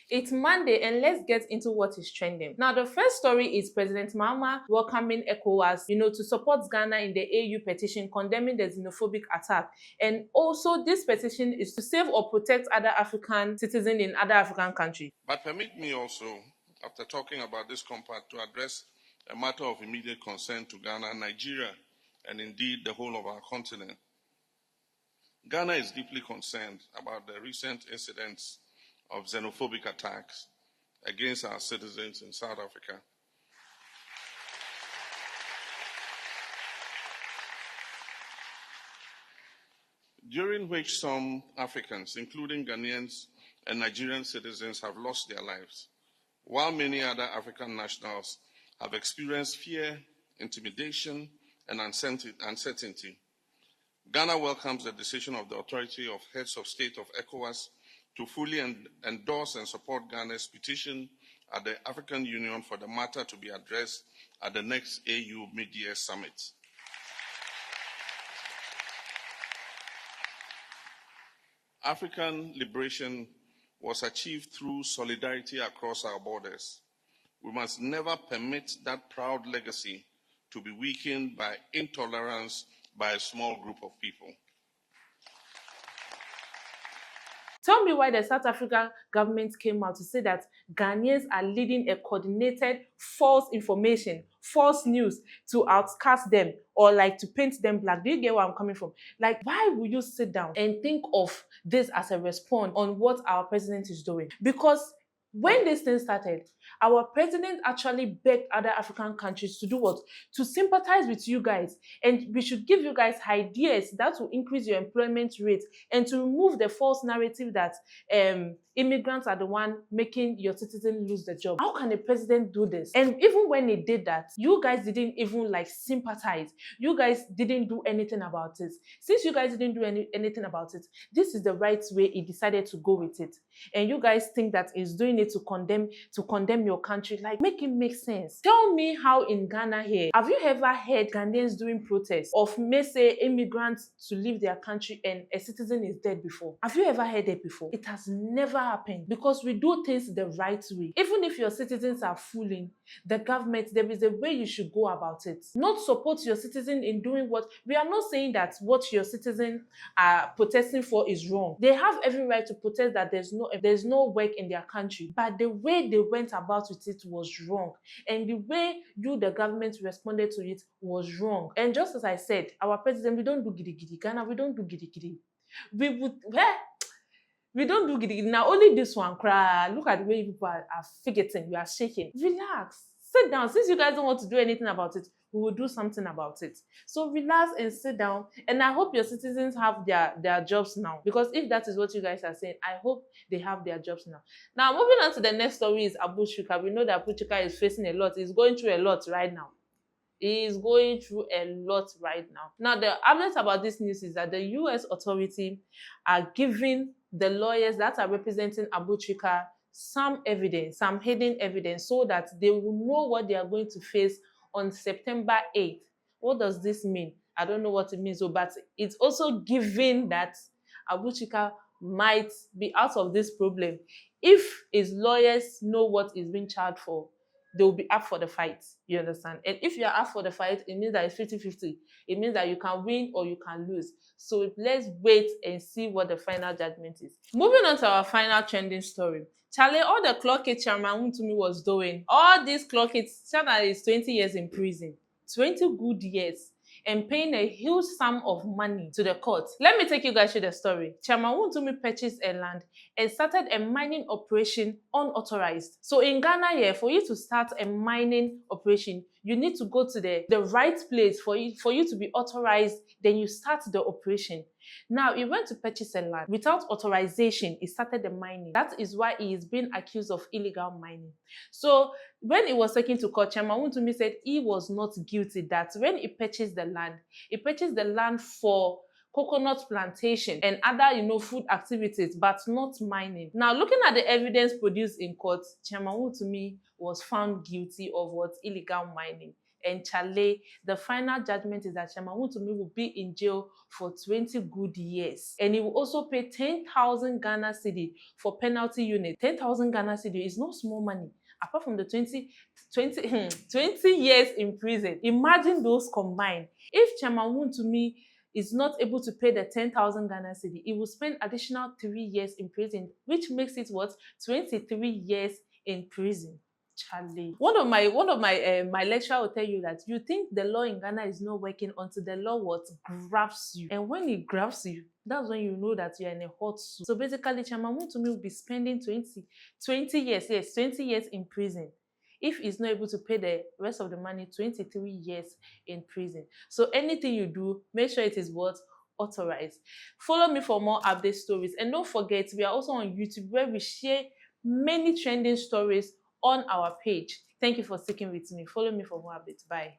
It's Monday and let's get into what is trending. Now, the first story is President Mahama welcoming ECOWAS, to support Ghana in the AU petition condemning the xenophobic attack. And also, this petition is to save or protect other African citizens in other African countries. But permit me also, after talking about this compact, to address a matter of immediate concern to Ghana, Nigeria, and indeed the whole of our continent. Ghana is deeply concerned about the recent incidents of xenophobic attacks against our citizens in South Africa. During which some Africans, including Ghanaians and Nigerian citizens, have lost their lives, while many other African nationals have experienced fear, intimidation, and uncertainty. Ghana welcomes the decision of the Authority of Heads of State of ECOWAS to fully endorse and support Ghana's petition at the African Union for the matter to be addressed at the next AU Mid-Year Summit. African liberation was achieved through solidarity across our borders. We must never permit that proud legacy to be weakened by intolerance by a small group of people. Tell me why the South African government came out to say that Ghanaians are leading a coordinated false information, false news to outcast them or to paint them black. Do you get where I'm coming from? Why would you sit down and think of this as a response on what our president is doing? Because when this thing started, our president actually begged other African countries to do what? To sympathize with you guys. And we should give you guys ideas that will increase your employment rate and to remove the false narrative that immigrants are the one making your citizens lose the job. How can a president do this? And even when he did that, you guys didn't even sympathize. You guys didn't do anything about it. Since you guys didn't do anything about it, this is the right way he decided to go with it. And you guys think that he's doing it to condemn your country. Make it make sense. Tell me how in Ghana here, have you ever heard Ghanaians doing protests of, say, immigrants to leave their country and a citizen is dead before? Have you ever heard it before? It has never happened because we do things the right way. Even if your citizens are fooling the government, there is a way you should go about it. Not support your citizen in doing what. We are not saying that what your citizens are protesting for is wrong. They have every right to protest that there's no work in their country. But the way they went about with it was wrong. And the way the government responded to it was wrong. And just as I said, our president, we don't do gidi-gidi. Ghana, we don't do gidi-gidi. We don't do gidi-gidi. Now, only this one, cry. Look at the way people are forgetting. You are shaking. Relax. Sit down. Since you guys don't want to do anything about it, we will do something about it. So relax and sit down. And I hope your citizens have their jobs now. Because if that is what you guys are saying, I hope they have their jobs now. Now, moving on to the next story is Abuchika. We know that Abuchika is facing a lot. He's going through a lot right now. He is going through a lot right now. Now, the update about this news is that the US authority are giving the lawyers that are representing Abuchika some evidence, some hidden evidence, so that they will know what they are going to face on September 8th. What does this mean? I don't know what it means, but it's also given that Abuchika might be out of this problem. If his lawyers know what he's being charged for, they will be up for the fight. You understand? And if you are up for the fight, it means that it's 50-50. It means that you can win or you can lose. So let's wait and see what the final judgment is. Moving on to our final trending story. Charlie, all the clock it Chairman Wontumi was doing, all these clock it, Charlie is 20 years in prison. 20 good years. And paying a huge sum of money to the court. Let me take you guys through the story. Chairman Wontumi purchased a land and started a mining operation unauthorized. So in Ghana here, for you to start a mining operation, you need to go to the right place for you to be authorized. Then you start the operation. Now, he went to purchase a land. Without authorization, he started the mining. That is why he is being accused of illegal mining. So when he was taken to court, Chairman Wontumi said he was not guilty, that when he purchased the land for coconut plantation and other, food activities, but not mining. Now, looking at the evidence produced in court, Chairman Wontumi was found guilty of what? Illegal mining. And Chale, the final judgment is that Chairman Wontumi will be in jail for 20 good years. And he will also pay 10,000 Ghana cedi for penalty unit. 10,000 Ghana cedi is not small money. Apart from the 20 years in prison. Imagine those combined. If Chairman Wontumi is not able to pay the 10,000 Ghana cedi, he will spend additional 3 years in prison, which makes it what? 23 years in prison. Charlie. One of my lecturer will tell you that you think the law in Ghana is not working until the law what grabs you. And when it grabs you, that's when you know that you're in a hot soup. So basically, Chairman Wontumi will be spending 20 years, yes, 20 years in prison. If he's not able to pay the rest of the money, 23 years in prison. So anything you do, make sure it is what? Authorized. Follow me for more update stories. And don't forget, we are also on YouTube where we share many trending stories on our page. Thank you for sticking with me. Follow me for more updates. Bye.